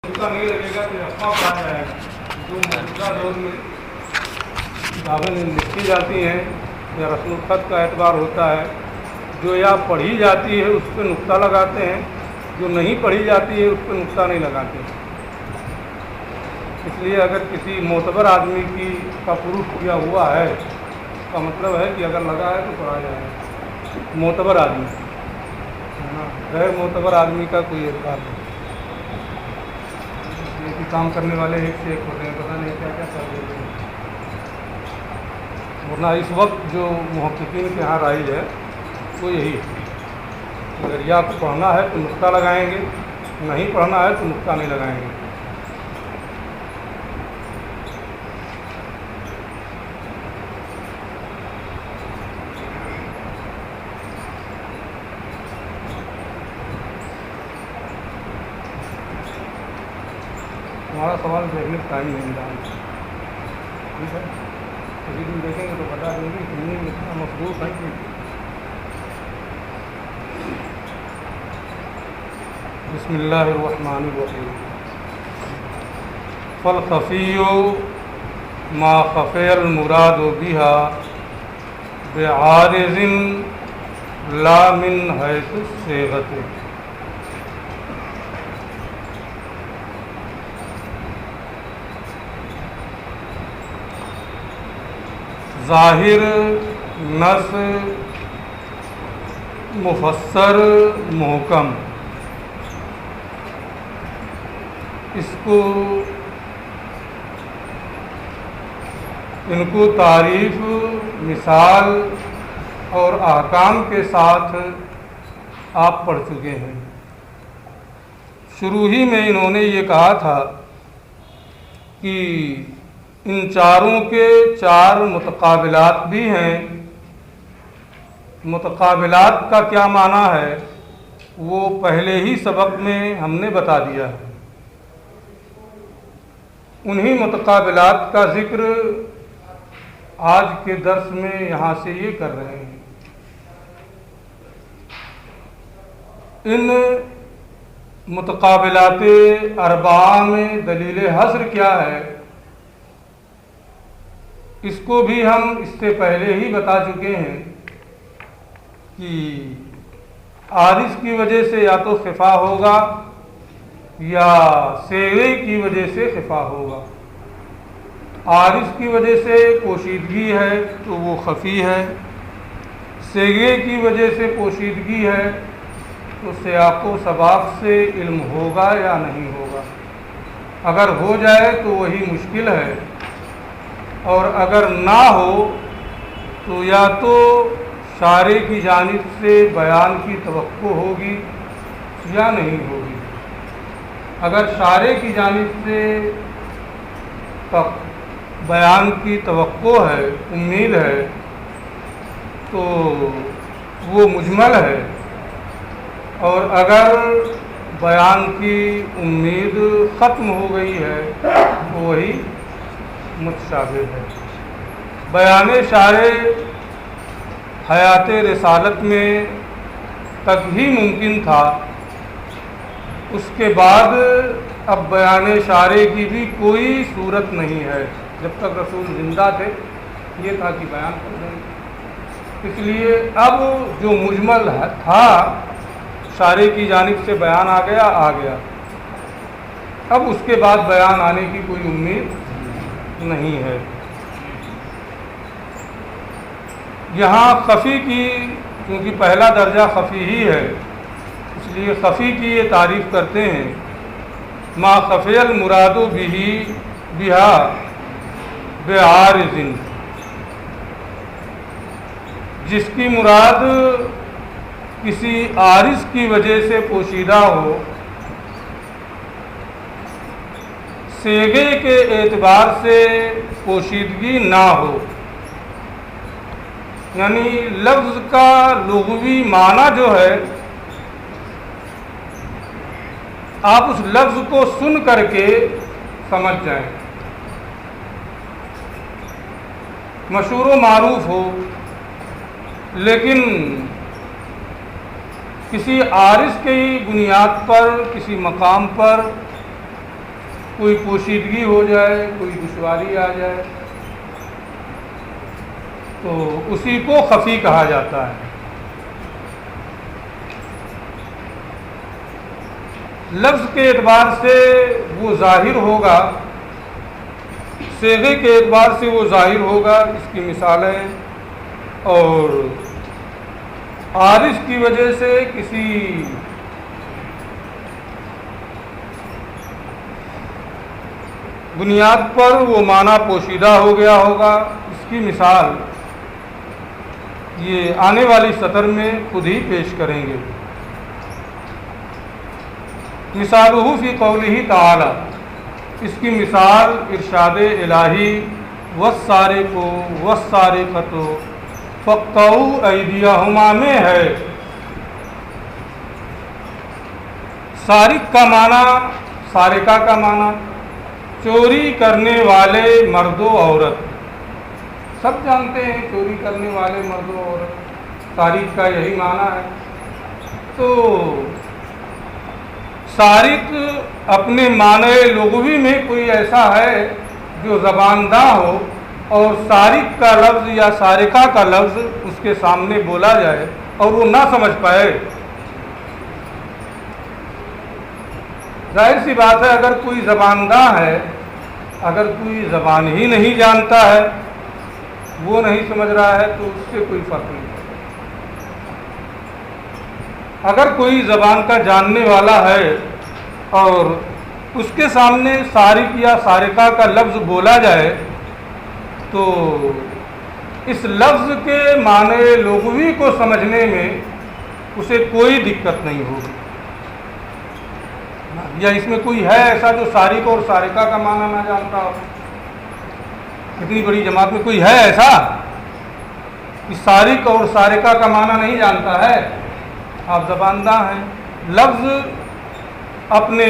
نہیں لگے گا تو افواہ کہا جائے گا. جو موجودہ دور میں کتابیں لکھی جاتی ہیں یا رسم الخط کا اعتبار ہوتا ہے، جو یا پڑھی جاتی ہے اس پہ نقطہ لگاتے ہیں، جو نہیں پڑھی جاتی ہے اس پہ نقطہ نہیں لگاتے. اس لیے اگر کسی معتبر آدمی کا پروف کیا ہوا ہے، اس کا مطلب ہے کہ اگر لگا ہے تو پڑھا جائے گا. معتبر آدمی، غیر معتبر آدمی کا کوئی اعتبار نہیں. یہ کام کرنے والے ایک سے ایک ہوتے ہیں، پتہ نہیں کیا کیا کر دیتے ہیں. ورنہ اس وقت جو محققین کے یہاں رائج ہے وہ یہی ہے، اگر یا تو پڑھنا ہے تو نقطہ لگائیں گے، نہیں پڑھنا ہے تو نقطہ نہیں لگائیں گے. ہمارا سوال دیکھنے کا ٹائم نہیں ملا. ٹھیک ہے، کسی دن دیکھیں گے تو بتا دیں گے کہ نہیں اتنا مصروف ہے کہ. بسم اللہ الرحمن الرحیم. فالخفی ما خفی المراد بها بعارض لا من حیث الصیغۃ. ظاہر، نص، مفسر، محکم، ان کو تعریف، مثال اور احکام کے ساتھ آپ پڑھ چکے ہیں. شروع ہی میں انہوں نے یہ کہا تھا کہ ان چاروں کے چار متقابلات بھی ہیں. متقابلات کا کیا معنی ہے وہ پہلے ہی سبق میں ہم نے بتا دیا ہے. انہی متقابلات کا ذکر آج کے درس میں یہاں سے یہ کر رہے ہیں. ان متقابلات اربعہ میں دلیل حصر کیا ہے اس کو بھی ہم اس سے پہلے ہی بتا چکے ہیں کہ عارض کی وجہ سے یا تو خفا ہوگا یا صیغے کی وجہ سے خفا ہوگا. عارض کی وجہ سے پوشیدگی ہے تو وہ خفی ہے، صیغے کی وجہ سے پوشیدگی ہے تو سیاق و سباق سے علم ہوگا یا نہیں ہوگا. اگر ہو جائے تو وہی مشکل ہے، اور اگر نہ ہو تو یا تو شارع کی جانب سے بیان کی توقع ہوگی یا نہیں ہوگی. اگر شارع کی جانب سے بیان کی توقع ہے، امید ہے، تو وہ مجمل ہے، اور اگر بیان کی امید ختم ہو گئی ہے تو وہی متشابہ ہے. بیان شارع حیات رسالت میں تک ہی ممکن تھا، اس کے بعد اب بیان شارع کی بھی کوئی صورت نہیں ہے. جب تک رسول زندہ تھے یہ تھا کہ بیان کر دیں. اس لیے اب جو مجمل تھا شارع کی جانب سے بیان آ گیا، اب اس کے بعد بیان آنے کی کوئی امید نہیں ہے. یہاں خفی کی، کیونکہ پہلا درجہ خفی ہی ہے، اس لیے خفی کی یہ تعریف کرتے ہیں. ما خفی المراد بہا بعارض، جس کی مراد کسی عارض کی وجہ سے پوشیدہ ہو، صیغے کے اعتبار سے پوشیدگی نہ ہو. یعنی لفظ کا لغوی معنی جو ہے آپ اس لفظ کو سن کر کے سمجھ جائیں، مشہور و معروف ہو، لیکن کسی عارض کی بنیاد پر، کسی مقام پر کوئی پوشیدگی ہو جائے، کوئی دشواری آ جائے، تو اسی کو خفی کہا جاتا ہے۔ لفظ کے اعتبار سے وہ ظاہر ہوگا، صیغے کے اعتبار سے وہ ظاہر ہوگا، اس کی مثالیں، اور عارض کی وجہ سے کسی بنیاد پر وہ معنی پوشیدہ ہو گیا ہوگا۔ اس کی مثال یہ آنے والی سطر میں خود ہی پیش کریں گے۔ مثالہ فی قولہ تعالی، اس کی مثال ارشاد الہی والسارق والسارقۃ فاقطعوا ایدیہما میں ہے۔ سارق کا معنی، سارقہ کا معنی چوری کرنے والے مرد و عورت، سب جانتے ہیں چوری کرنے والے مرد و عورت، سارق کا یہی معنی ہے۔ تو سارق اپنے معنی لغوی میں کوئی ایسا ہے جو زبانداں ہو، اور سارق کا لفظ یا سارقہ کا لفظ اس کے سامنے بولا جائے اور وہ نہ سمجھ پائے۔ ظاہر سی بات ہے، اگر کوئی زبانداں ہے، اگر کوئی زبان ہی نہیں جانتا ہے، وہ نہیں سمجھ رہا ہے، تو اس سے کوئی فرق نہیں۔ اگر کوئی زبان کا جاننے والا ہے اور اس کے سامنے سارق یا سارقہ کا لفظ بولا جائے تو اس لفظ کے معنی لغوی کو سمجھنے میں اسے کوئی دقت نہیں ہوگی۔ یا اس میں کوئی ہے ایسا جو سارق اور سارقہ کا معنی نہ جانتا ہو؟ اتنی بڑی جماعت میں کوئی ہے ایسا کہ سارق اور سارقہ کا معنی نہیں جانتا ہے؟ آپ زبانداں ہیں۔ لفظ اپنے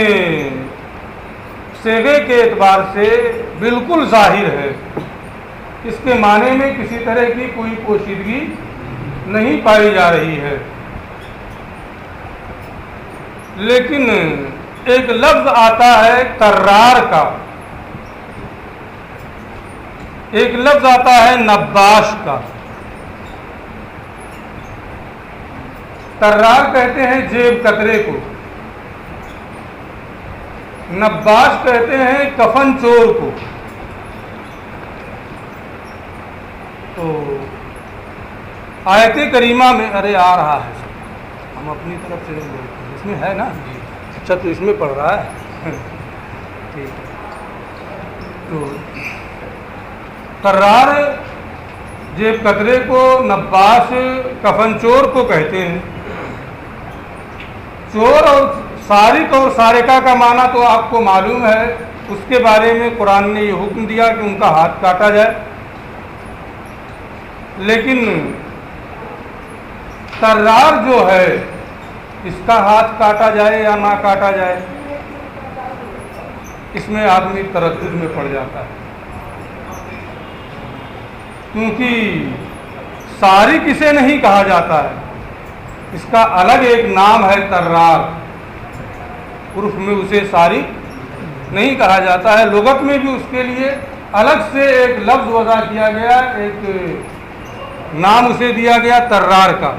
صیغے کے اعتبار سے بالکل ظاہر ہے، اس کے معنی میں کسی طرح کی کوئی پوشیدگی نہیں پائی جا رہی ہے۔ لیکن ایک لفظ آتا ہے طرار کا، ایک لفظ آتا ہے نباش کا۔ طرار کہتے ہیں جیب کترے کو، نباش کہتے ہیں کفن چور کو۔ تو آیت کریمہ میں آ رہا ہے، ہم اپنی طرف سے نہیں بولتے، اس میں ہے نا؟ اچھا، تو اس میں پڑھ رہا ہے، ٹھیک ہے۔ تو طرار جیب کترے کو، نباش کفن چور کو کہتے ہیں۔ چور اور سارق اور سارقہ کا معنی تو آپ کو معلوم ہے، اس کے بارے میں قرآن نے یہ حکم دیا کہ ان کا ہاتھ کاٹا جائے۔ لیکن طرار جو ہے، اس کا ہاتھ کاٹا جائے یا نہ کاٹا جائے، اس میں آدمی تردد میں پڑ جاتا ہے، کیونکہ سارق اسے نہیں کہا جاتا ہے، اس کا الگ ایک نام ہے طرار، عرف میں اسے سارق نہیں کہا جاتا ہے، لغت میں بھی اس کے لیے الگ سے ایک لفظ وضع کیا گیا، ایک نام اسے دیا گیا طرار کا،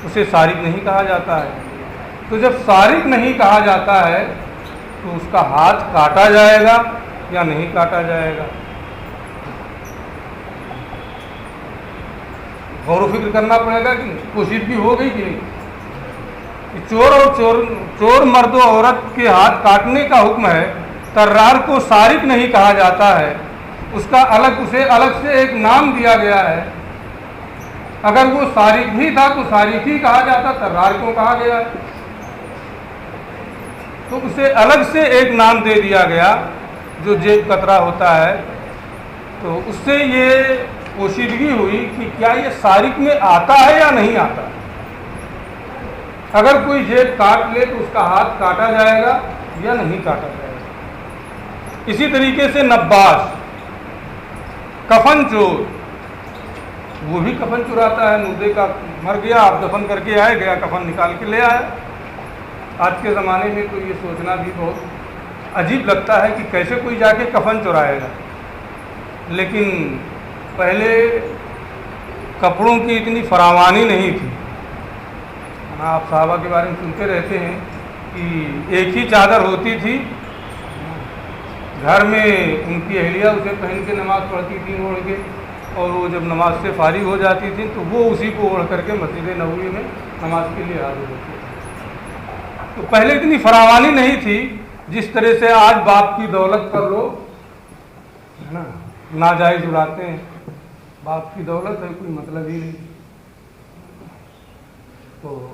اسے سارق نہیں کہا جاتا ہے۔ تو جب سارق نہیں کہا جاتا ہے تو اس کا ہاتھ کاٹا جائے گا یا نہیں کاٹا جائے گا؟ غور و فکر کرنا پڑے گا کہ پوشیدگی ہو گئی کہ نہیں۔ چور اور چور مرد و عورت کے ہاتھ کاٹنے کا حکم ہے، طرار کو سارق نہیں کہا جاتا ہے، اس کا اسے الگ سے ایک نام دیا گیا ہے۔ اگر وہ سارق بھی تھا تو سارق ہی کہا جاتا، طرار کیوں کہا گیا ہے؟ تو اسے الگ سے ایک نام دے دیا گیا جو جیب کترا ہوتا ہے۔ تو اس سے یہ پوشیدگی ہوئی کہ کیا یہ سارق میں آتا ہے یا نہیں آتا۔ اگر کوئی جیب کاٹ لے تو اس کا ہاتھ کاٹا جائے گا یا نہیں کاٹا جائے گا۔ اسی طریقے سے نباش، کفن چور، وہ بھی کفن چراتا ہے، مردے کا مر گیا، آپ دفن کر کے آئے، گیا کفن نکال کے لے آیا۔ آج کے زمانے میں تو یہ سوچنا بھی بہت عجیب لگتا ہے کہ کیسے کوئی جا کے کفن چرائے گا، لیکن پہلے کپڑوں کی اتنی فراوانی نہیں تھی۔ آپ صحابہ کے بارے میں سنتے رہتے ہیں کہ ایک ہی چادر ہوتی تھی، گھر میں ان کی اہلیہ اسے پہن کے نماز پڑھتی تھیں اوڑھ کے، اور وہ جب نماز سے فارغ ہو جاتی تھی تو وہ اسی کو اوڑھ کر کے مسجد نبوی میں نماز کے لیے حاضر ہوتی تھی۔ تو پہلے اتنی فراوانی نہیں تھی جس طرح سے آج باپ کی دولت پر لوگ ہے نا ناجائز اڑاتے ہیں۔ باپ کی دولت ہے، کوئی مطلب ہی نہیں۔ تو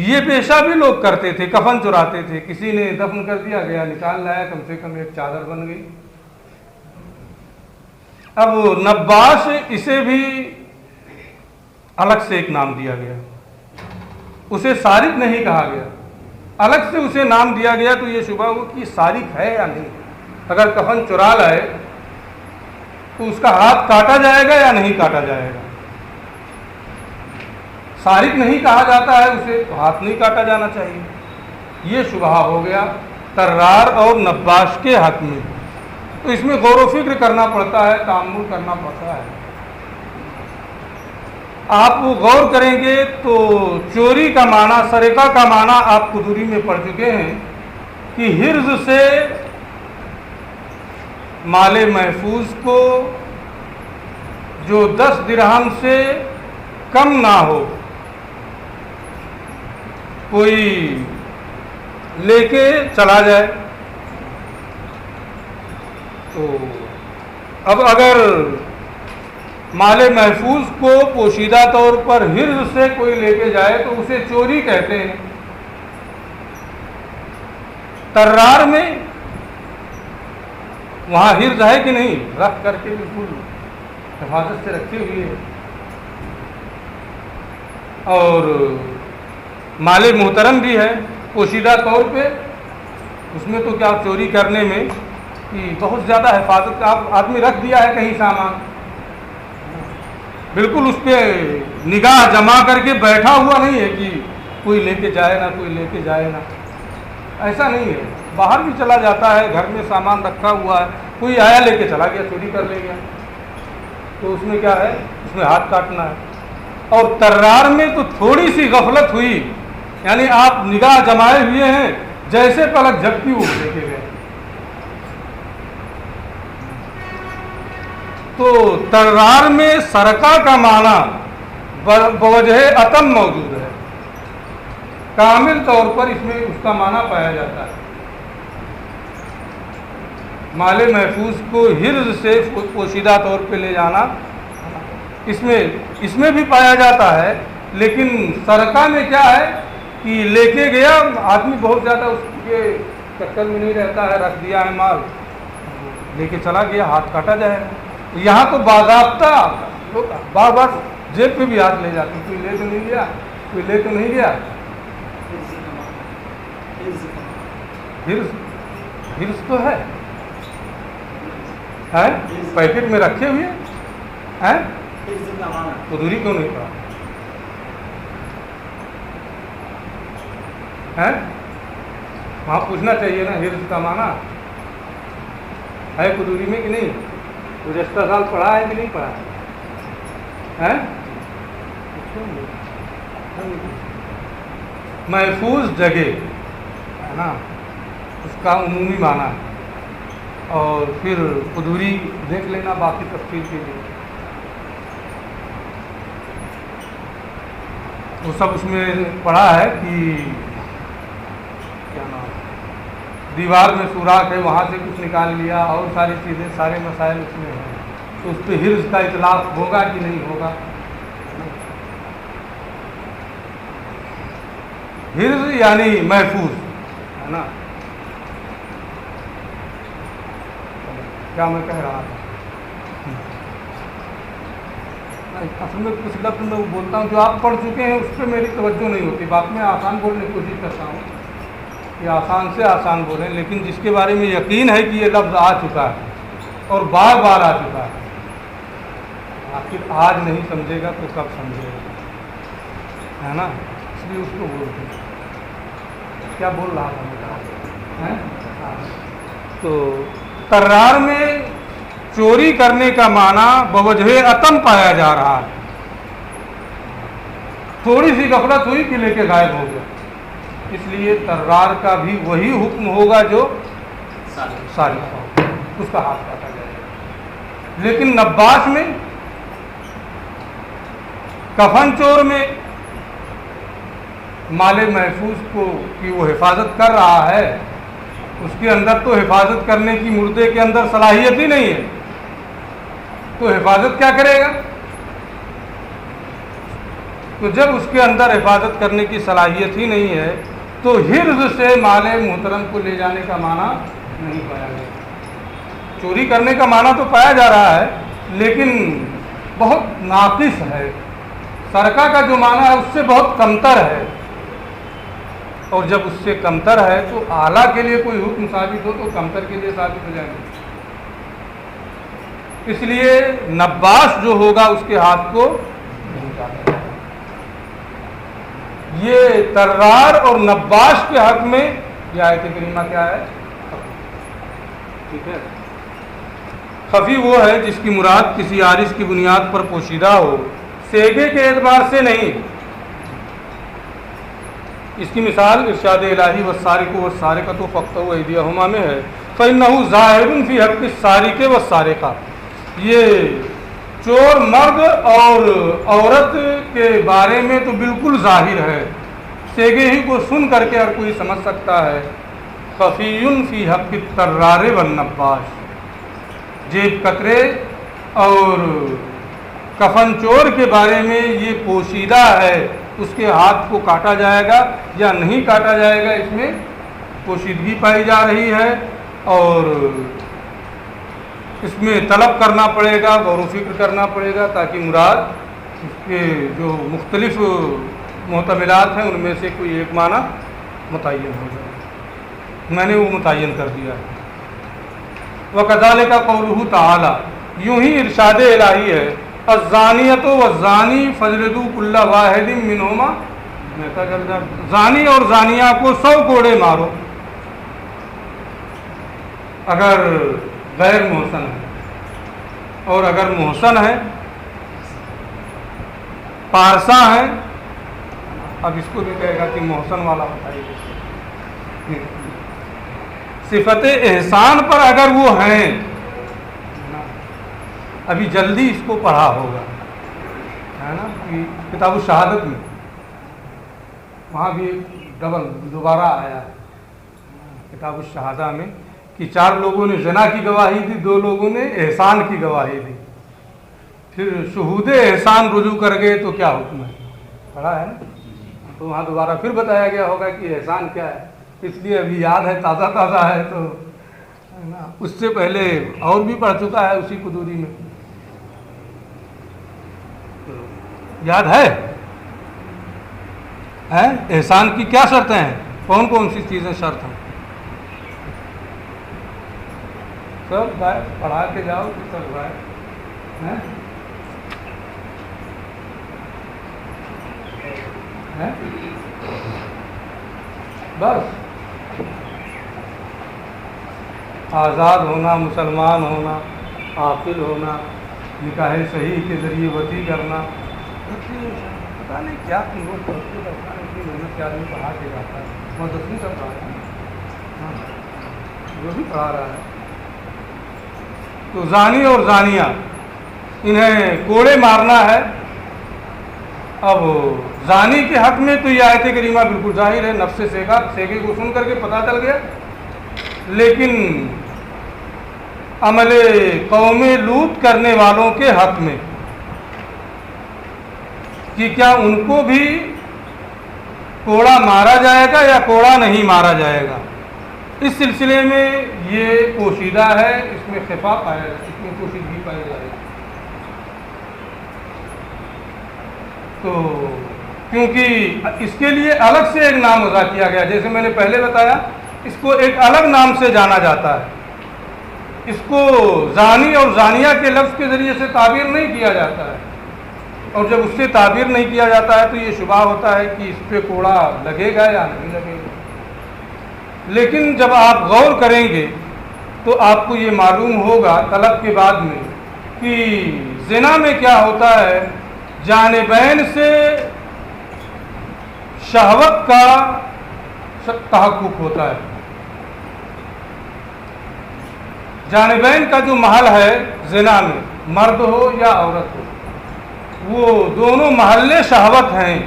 یہ پیشہ بھی لوگ کرتے تھے، کفن چراتے تھے، کسی نے دفن کر دیا گیا نکال لایا، کم سے کم ایک چادر بن گئی۔ اب نباش اسے بھی الگ سے ایک نام دیا گیا، اسے سارق نہیں کہا گیا، الگ سے اسے نام دیا گیا۔ تو یہ شبہ ہو کہ سارق ہے یا نہیں، اگر کفن چرا لائے تو اس کا ہاتھ کاٹا جائے گا یا نہیں کاٹا جائے گا؟ سارق نہیں کہا جاتا ہے اسے، تو ہاتھ نہیں کاٹا جانا چاہیے۔ یہ شبہ ہو گیا طرار اور نباش کے حق میں۔ تو اس میں غور و فکر کرنا پڑتا ہے، تأمل کرنا پڑتا ہے۔ آپ غور کریں گے تو چوری کا معنی، سرقہ کا معنی آپ قدوری میں پڑھ چکے ہیں کہ حرز سے مال محفوظ کو جو 10 درہم سے کم نہ ہو کوئی لے کے چلا جائے۔ تو اب اگر مال محفوظ کو پوشیدہ طور پر حرز سے کوئی لے کے جائے تو اسے چوری کہتے ہیں۔ طرار میں وہاں حرز ہے کہ نہیں، رکھ کر کے بالکل حفاظت سے رکھے ہوئے ہے، اور مال محترم بھی ہے پوشیدہ طور پہ، اس میں تو کیا چوری کرنے میں کہ بہت زیادہ حفاظت کا آدمی رکھ دیا ہے کہیں سامان، بالکل اس پہ نگاہ جما کر کے بیٹھا ہوا نہیں ہے کہ کوئی لے کے جائے نہ، کوئی لے کے جائے نہ، ایسا نہیں ہے۔ باہر بھی چلا جاتا ہے، گھر میں سامان رکھا ہوا ہے، کوئی آیا لے کے چلا گیا، چوری کر لے گیا، تو اس میں کیا ہے، اس میں ہاتھ کاٹنا ہے۔ اور طرار میں تو تھوڑی سی غفلت ہوئی، یعنی آپ نگاہ جمائے ہوئے ہیں، جیسے پلک جھپکی وہ لے کے گئے۔ تو طرار میں سرقہ کا معنی بوجہ عتم موجود ہے، کامل طور پر اس میں اس کا معنی پایا جاتا ہے۔ مال محفوظ کو حرز سے پوشیدہ طور پہ لے جانا اس میں بھی پایا جاتا ہے، لیکن سرقہ میں کیا ہے کہ لے کے گیا آدمی، بہت زیادہ اس کے چکر میں نہیں رہتا ہے، رکھ دیا ہے مال، لے کے چلا گیا، ہاتھ کاٹا جائے گا۔ یہاں تو باضابطہ لوگ بار بار جیب پہ بھی ہاتھ لے جاتے، کوئی لے تو نہیں گیا، کوئی لے تو نہیں گیا، حرز تو ہے، پیکٹ میں رکھے ہوئے ہیں، تو دوری کیوں نہیں پڑا ہے؟ وہاں پوچھنا چاہیے نا، حرز کا معنی ہے قدوری میں کہ نہیں؟ گزشتہ سال پڑھا ہے کہ نہیں پڑھا ہے؟ محفوظ جگہ ہے نا، اس کا عمومی معنی ہے، اور پھر قدوری دیکھ لینا باقی تفصیل کے لیے، وہ سب اس میں پڑھا ہے کہ کیا نام، دیوار میں سوراخ ہے، وہاں سے کچھ نکال لیا، اور ساری چیزیں، سارے مسائل اس میں ہیں، تو اس پہ حرز کا اطلاق ہوگا کہ نہیں ہوگا؟ حرز یعنی محفوظ ہے نا۔ کیا میں کہہ رہا تھا، اصل میں کچھ لفظ میں بولتا ہوں جو آپ پڑھ چکے ہیں، اس پہ میری توجہ نہیں ہوتی، بات میں آسان بولنے کی کوشش کرتا ہوں کہ آسان سے آسان بولیں، لیکن جس کے بارے میں یقین ہے کہ یہ لفظ آ چکا ہے اور بار بار آ چکا ہے، آخر آج نہیں سمجھے گا تو کب سمجھے گا، ہے نا، اس لیے اس کو بولتے ہیں۔ کیا بول رہا تھا میں؟ تو ترار میں چوری کرنے کا معنی بوجہ عتم پایا جا رہا ہے. تھوڑی سی غفلت ہوئی کہ لے کے غائب ہو گیا. اس لیے ترار کا بھی وہی حکم ہوگا جو سارق کا، اس کا ہاتھ کاٹا جائے گا. لیکن نباش میں، کفن چور میں مال محفوظ کو کی وہ حفاظت کر رہا ہے، اس کے اندر تو حفاظت کرنے کی مردے کے اندر صلاحیت ہی نہیں ہے، تو حفاظت کیا کرے گا؟ تو جب اس کے اندر حفاظت کرنے کی صلاحیت ہی نہیں ہے تو حرز سے مال محترم کو لے جانے کا معنی نہیں پایا گیا. چوری کرنے کا معنی تو پایا جا رہا ہے لیکن بہت ناقص ہے. سرقہ کا جو معنی ہے اس سے بہت کمتر ہے، اور جب اس سے کمتر ہے تو اعلیٰ کے لیے کوئی حکم ثابت ہو تو کمتر کے لیے ثابت ہو جائے گا. اس لیے نباش جو ہوگا اس کے ہاتھ کو نہیں کاٹا. یہ ترار اور نباش کے حق میں یہ آیت کریمہ کیا ہے؟ ٹھیک ہے. خفی وہ ہے جس کی مراد کسی عارض کی بنیاد پر پوشیدہ ہو، سیگے کے اعتبار سے نہیں. اس کی مثال ارشاد الہی والسارق والسارقۃ فاقطعوا ایدیہما میں ہے. فإنہ ظاہر فی حق السارق والسارقہ. یہ چور مرد اور عورت کے بارے میں تو بالکل ظاہر ہے، سیگے ہی کو سن کر کے ہر کوئی سمجھ سکتا ہے. خفی فی حق الترار والنباش. جیب کترے اور کفن چور کے بارے میں یہ پوشیدہ ہے، اس کے ہاتھ کو کاٹا جائے گا یا نہیں کاٹا جائے گا، اس میں پوشیدگی پائی جا رہی ہے اور اس میں طلب کرنا پڑے گا، غور و فکر کرنا پڑے گا تاکہ مراد اس کے جو مختلف محتملات ہیں ان میں سے کوئی ایک معنی متعین ہو جائے. میں نے وہ متعین کر دیا ہے. وَكَذَلِكَ قَوْلُهُ تَعَالَى. یوں ہی ارشاد الہی ہے الزانیۃ والزانی فاجلدوا کل واحد منہما. زانی اور زانیہ کو 100 کوڑے مارو اگر غیر محسن ہے، اور اگر محسن ہے، پارسا ہے. اب اس کو بھی کہے گا کہ محسن والا بتائیے. صفت احسان پر اگر وہ ہیں، ابھی جلدی اس کو پڑھا ہوگا ہے نا کہ کتاب الشہادت میں وہاں بھی دوبارہ آیا کتاب الشہادہ میں کہ 4 لوگوں نے زنا کی گواہی دی، 2 لوگوں نے احسان کی گواہی دی. پھر شہود احسان رجوع کر گئے تو کیا حکم ہے؟ پڑھا ہے نا. تو وہاں دوبارہ پھر بتایا گیا ہوگا کہ احسان کیا ہے. اس لیے ابھی یاد ہے، تازہ تازہ ہے. تو اس سے پہلے اور بھی پڑھ چکا ہے اسی قدوری میں. یاد ہے احسان کی کیا شرطیں ہیں؟ کون کون سی چیزیں شرط ہیں؟ سب بھائی پڑھا کے جاؤ کہ سب بھائی بس آزاد ہونا، مسلمان ہونا، عاقل ہونا، نکاح صحیح کے ذریعے وطی کرنا. پتا نہیں کیا تم لوگ پڑھتے کرتا ہے، اتنی محنت سے آدمی پڑھا کے جاتا ہے. میں 10ویں تک پڑھا رہا ہے، جو بھی پڑھا رہا ہے. تو زانی اور زانیہ انہیں کوڑے مارنا ہے. اب زانی کے حق میں تو یہ آیت کریمہ بالکل ظاہر ہے، نفس سیگے کو سن کر کے پتہ چل گیا. لیکن عمل قوم لوط کرنے والوں کے حق میں کہ کیا ان کو بھی کوڑا مارا جائے گا یا کوڑا نہیں مارا جائے گا، اس سلسلے میں یہ پوشیدہ ہے. اس میں خفا پایا، اس میں پوشیدگی پائی جا رہی ہے. تو کیونکہ اس کے لیے الگ سے ایک نام وضع کیا گیا، جیسے میں نے پہلے بتایا اس کو ایک الگ نام سے جانا جاتا ہے. اس کو زانی اور زانیہ کے لفظ کے ذریعے سے تعبیر نہیں کیا جاتا ہے، اور جب اس سے تعبیر نہیں کیا جاتا ہے تو یہ شبہ ہوتا ہے کہ اس پہ کوڑا لگے گا یا نہیں لگے گا. لیکن جب آپ غور کریں گے تو آپ کو یہ معلوم ہوگا طلب کے بعد میں کہ زنا میں کیا ہوتا ہے، جانبین سے شہوت کا تحقق ہوتا ہے. جانبین کا جو محل ہے زنا میں، مرد ہو یا عورت ہو، وہ دونوں محل شہوت ہیں،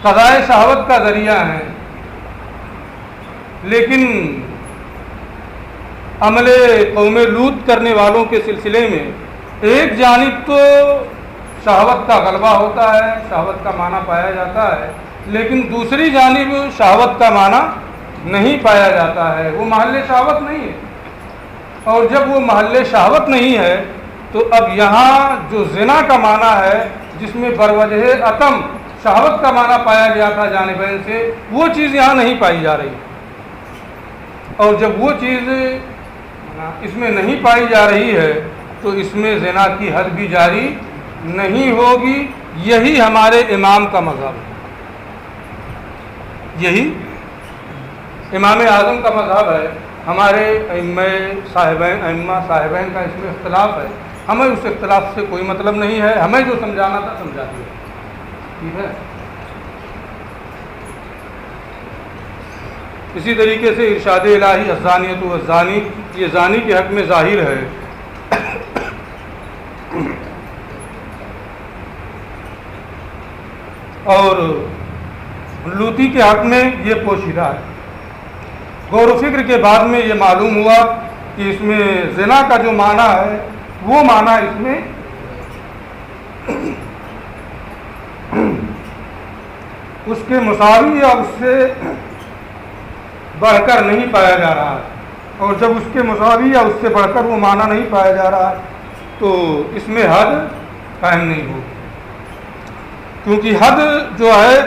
قضاء شہوت کا ذریعہ ہیں. لیکن عمل قوم لوط کرنے والوں کے سلسلے میں ایک جانب تو شہوت کا غلبہ ہوتا ہے، شہوت کا معنی پایا جاتا ہے، لیکن دوسری جانب شہوت کا معنی نہیں پایا جاتا ہے، وہ محل شہوت نہیں ہے. اور جب وہ محل شہوت نہیں ہے تو اب یہاں جو زنا کا معنی ہے، جس میں بروجہ عتم شہوت کا معنی پایا گیا تھا جانبین سے، وہ چیز یہاں نہیں پائی جا رہی. اور جب وہ چیز اس میں نہیں پائی جا رہی ہے تو اس میں زنا کی حد بھی جاری نہیں ہوگی. یہی ہمارے امام کا مذہب ہے، یہی امام اعظم کا مذہب ہے. ہمارے ائمہ صاحبین کا اس میں اختلاف ہے، ہمیں اس اختلاف سے کوئی مطلب نہیں ہے، ہمیں جو سمجھانا تھا سمجھا دیا. ٹھیک ہے. اسی طریقے سے ارشاد الہی الزانیۃ والزانی، یہ زانی کے حق میں ظاہر ہے. اور لوطی کے حق میں یہ پوشیدہ ہے. غور و فکر کے بعد میں یہ معلوم ہوا کہ اس میں زنا کا جو معنی ہے وہ معنی اس میں اس کے مساوی یا اس سے بڑھ کر نہیں پایا جا رہا ہے. اور جب اس کے مساوی یا اس سے بڑھ کر وہ معنی نہیں پایا جا رہا ہے تو اس میں حد قائم نہیں ہوگی، کیونکہ حد جو ہے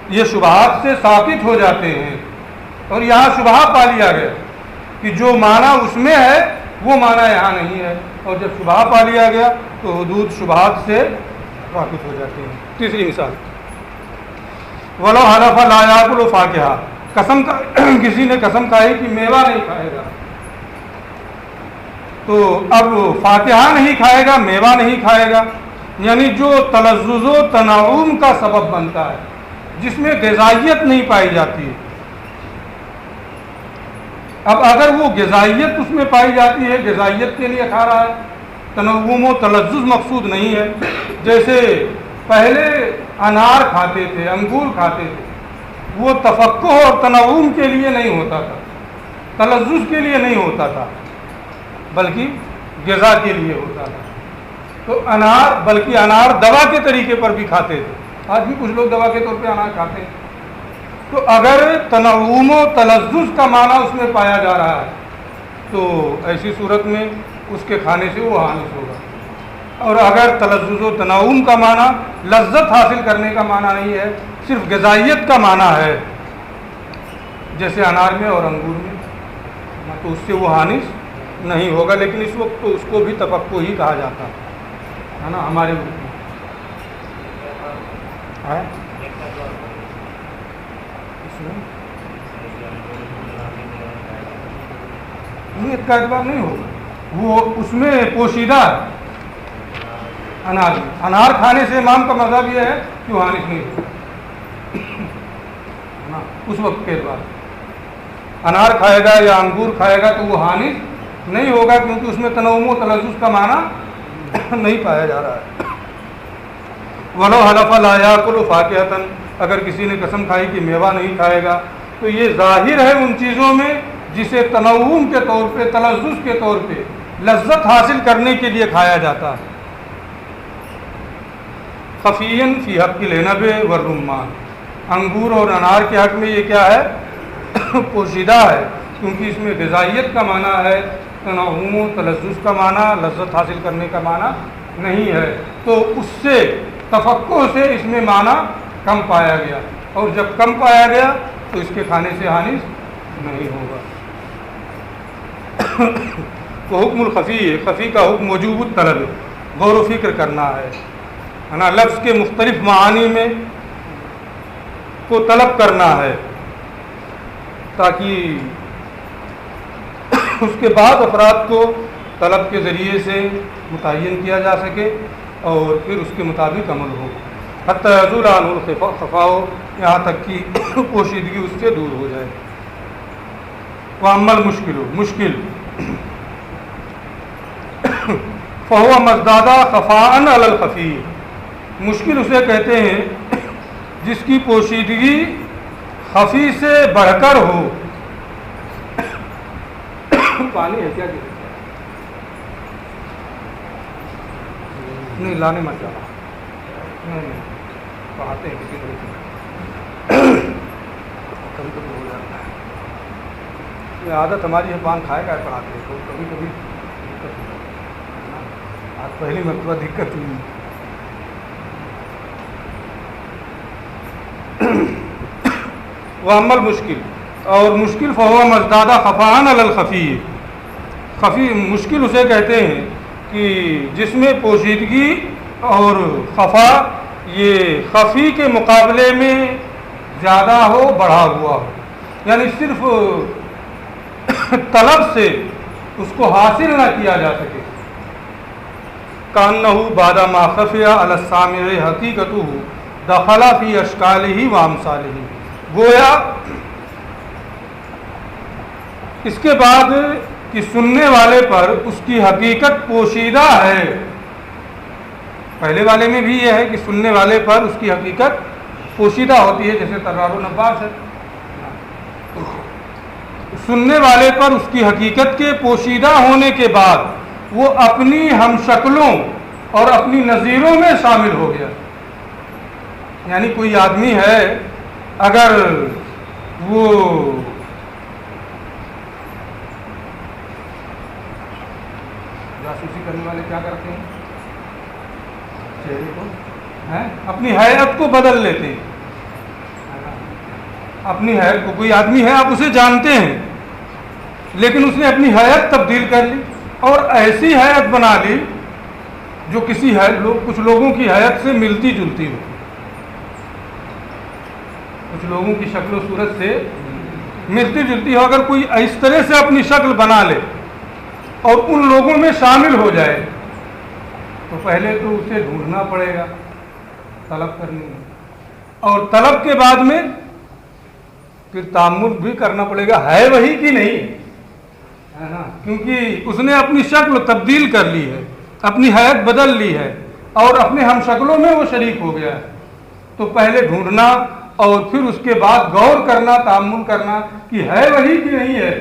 یہ شبہات سے ثابت ہو جاتے ہیں. اور یہاں شبہ پا لیا گیا کہ جو معنی اس میں ہے وہ معنی یہاں نہیں ہے، اور جب شبہ پا لیا گیا تو حدود شبہات سے واقف ہو جاتے ہیں. تیسری مثال، وَلَوْ حَلَفَ لَا يَأْكُلُ فَاكِهَةً، قسم کسی نے قسم کھائی کہ میوہ نہیں کھائے گا، تو اب فاکہہ نہیں کھائے گا، میوہ نہیں کھائے گا، یعنی جو تلذذ و تنعم کا سبب بنتا ہے، جس میں غذائیت نہیں پائی جاتی ہے. اب اگر وہ غذائیت اس میں پائی جاتی ہے، غذائیت کے لیے کھا رہا ہے، تنعم و تلذذ مقصود نہیں ہے. جیسے پہلے انار کھاتے تھے، انگور کھاتے تھے، وہ تفقہ اور تنعم کے لیے نہیں ہوتا تھا، تلذذ کے لیے نہیں ہوتا تھا، بلکہ غذا کے لیے ہوتا تھا. تو انار، بلکہ انار دوا کے طریقے پر بھی کھاتے تھے، آج بھی کچھ لوگ دوا کے طور پہ انار کھاتے ہیں. تو اگر تنعم و تلذذ کا معنی اس میں پایا جا رہا ہے تو ایسی صورت میں اس کے کھانے سے وہ حانث ہوگا. اور اگر تلذذ و تنعم کا معنی لذت حاصل کرنے کا معنی نہیں ہے، صرف غذائیت کا معنی ہے، جیسے انار میں اور انگور میں، تو اس سے وہ حانث نہیں ہوگا. لیکن اس وقت تو اس کو بھی تفقہ ہی کہا جاتا ہے نا ہمارے ملک میں. نیت کا اعتبار نہیں ہوگا، وہ اس میں پوشیدہ ہے. انار کھانے سے امام کا مذہب یہ ہے کہ وہ حانث نہیں ہوگا اس وقت کے اعتبار. انار کھائے گا یا انگور کھائے گا تو وہ حانث نہیں ہوگا، کیونکہ اس میں تنعم و تلذذ کا معنی نہیں پایا جا رہا ہے. وَلَوْ حَلَفَ لَا يَأْكُلُ فَاكِهَةً، اگر کسی نے قسم کھائی کہ میوہ نہیں کھائے گا تو یہ ظاہر ہے ان چیزوں میں جسے تنعم کے طور پہ، تلذذ کے طور پہ، لذت حاصل کرنے کے لیے کھایا جاتا ہے. خفیًا فی حق العنب والرمان، انگور اور انار کے حق میں یہ کیا ہے؟ پوشیدہ ہے، کیونکہ اس میں غذائیت کا معنی ہے، تنعم و تلذذ کا معنی، لذت حاصل کرنے کا معنی نہیں ہے. تو اس سے تفقہ سے اس میں معنی کم پایا گیا، اور جب کم پایا گیا تو اس کے کھانے سے حانث نہیں ہوگا. تو حکم الخفی ہے، خفی کا حکم وجوب الطلب، غور و فکر کرنا ہے نا، لفظ کے مختلف معانی میں کو طلب کرنا ہے تاکہ اس کے بعد افراد کو طلب کے ذریعے سے متعین کیا جا سکے اور پھر اس کے مطابق عمل ہو، حتی یزول عنہ الخفاء، یہاں تک کہ پوشیدگی اس سے دور ہو جائے۔ وَأَمَّا الْمُشْكِلُ، مشکل، فَهُوَ مَزْدَادَ خَفَاءً عَلَى الْخَفِيِّ، مشکل اسے کہتے ہیں جس کی پوشیدگی خفی سے بڑھ کر ہو۔ پانی ہے کیا؟ نہیں لانے مت جانا، نہیں پڑھاتے ہیں کسی طریقے کبھی کبھی ہو جاتا ہے، یہ عادت ہماری ہے، پان کھائے کا پڑھاتے ہیں، تو کبھی کبھی دقت ہو جاتی ہے، آج پہلی مرتبہ دقت ہوئی۔ وَأَمَّا الْمُشْكِلُ، اور مشکل، فَهُوَ مَزْدَادَ خَفَاءً عَلَى الْخَفِيِّ، خفی مشکل اسے کہتے ہیں کہ جس میں پوشیدگی اور خفا یہ خفی کے مقابلے میں زیادہ ہو، بڑھا ہوا ہو، یعنی صرف طلب سے اس کو حاصل نہ کیا جا سکے۔ کأنہ بعد ما خفی علی السامع حقیقتہ دخل فی اشکالہ وامثالہ، گویا اس کے بعد کہ سننے والے پر اس کی حقیقت پوشیدہ ہے، پہلے والے میں بھی یہ ہے کہ سننے والے پر اس کی حقیقت پوشیدہ ہوتی ہے، جیسے ترار و نباس ہے، سننے والے پر اس کی حقیقت کے پوشیدہ ہونے کے بعد وہ اپنی ہم شکلوں اور اپنی نظیروں میں شامل ہو گیا۔ یعنی کوئی آدمی ہے، اگر وہ جاسوسی کرنے والے کیا کرتے ہیں، چہرے کو اپنی حیرت کو بدل لیتے ہیں، اپنی حیرت کو، کوئی آدمی ہے آپ اسے جانتے ہیں لیکن اس نے اپنی حیرت تبدیل کر لی اور ایسی حیرت بنا لی جو کسی کچھ لوگوں کی حیرت سے ملتی جلتی ہو، کچھ لوگوں کی شکل و صورت سے ملتی جلتی ہو۔ اگر کوئی اس طرح سے اپنی شکل بنا لے اور ان لوگوں میں شامل ہو جائے تو پہلے تو اسے ڈھونڈنا پڑے گا طلب کرنے میں، اور طلب کے بعد میں پھر تأمل بھی کرنا پڑے گا ہے وہی کہ نہیں ہے نا، کیونکہ اس نے اپنی شکل تبدیل کر لی ہے، اپنی حیت بدل لی ہے اور اپنے ہم شکلوں میں وہ شریک ہو گیا ہے، تو پہلے ڈھونڈنا اور پھر اس کے بعد غور کرنا، تأمل کرنا کہ ہے وہی کہ نہیں ہے،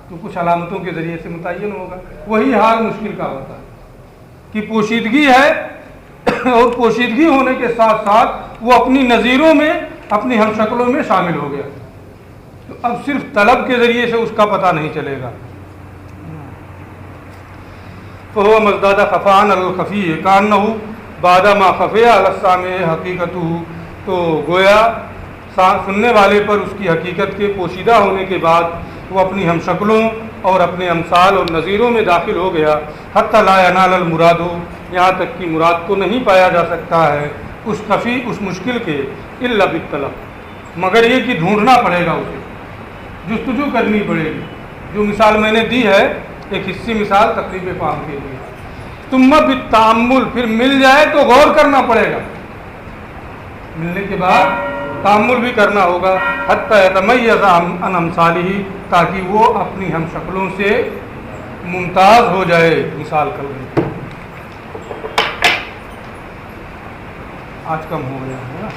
تو کچھ علامتوں کے ذریعے سے متعین ہوگا۔ وہی حال مشکل کا ہوتا ہے کہ پوشیدگی ہے اور پوشیدگی ہونے کے ساتھ ساتھ وہ اپنی نظیروں میں، اپنی ہم شکلوں میں شامل ہو گیا، تو اب صرف طلب کے ذریعے سے اس کا پتہ نہیں چلے گا۔ فهو مزداد خفاء علی الخفی کأنہ بعد ما خفی علی السامع حقیقتہ، تو گویا سننے والے پر اس کی حقیقت کے پوشیدہ ہونے کے بعد وہ اپنی ہم شکلوں اور اپنے امثال اور نظیروں میں داخل ہو گیا، حتی لا ینال المراد، یہاں تک کہ مراد کو نہیں پایا جا سکتا ہے اس خفی، اس مشکل کے، الا بالطلب، مگر یہ کہ ڈھونڈنا پڑے گا، اسے جستجو کرنی پڑے گی، جو مثال میں نے دی ہے ایک حصی مثال تقریب فہم کے لیے۔ ثم بالتأمل، پھر مل جائے تو غور کرنا پڑے گا، ملنے کے بعد تأمل بھی کرنا ہوگا، حتی یتمیز عن امثالہ، تاکہ وہ اپنی ہم شکلوں سے ممتاز ہو جائے۔ مثال کر لیں، آج کم ہو گیا ہے نا۔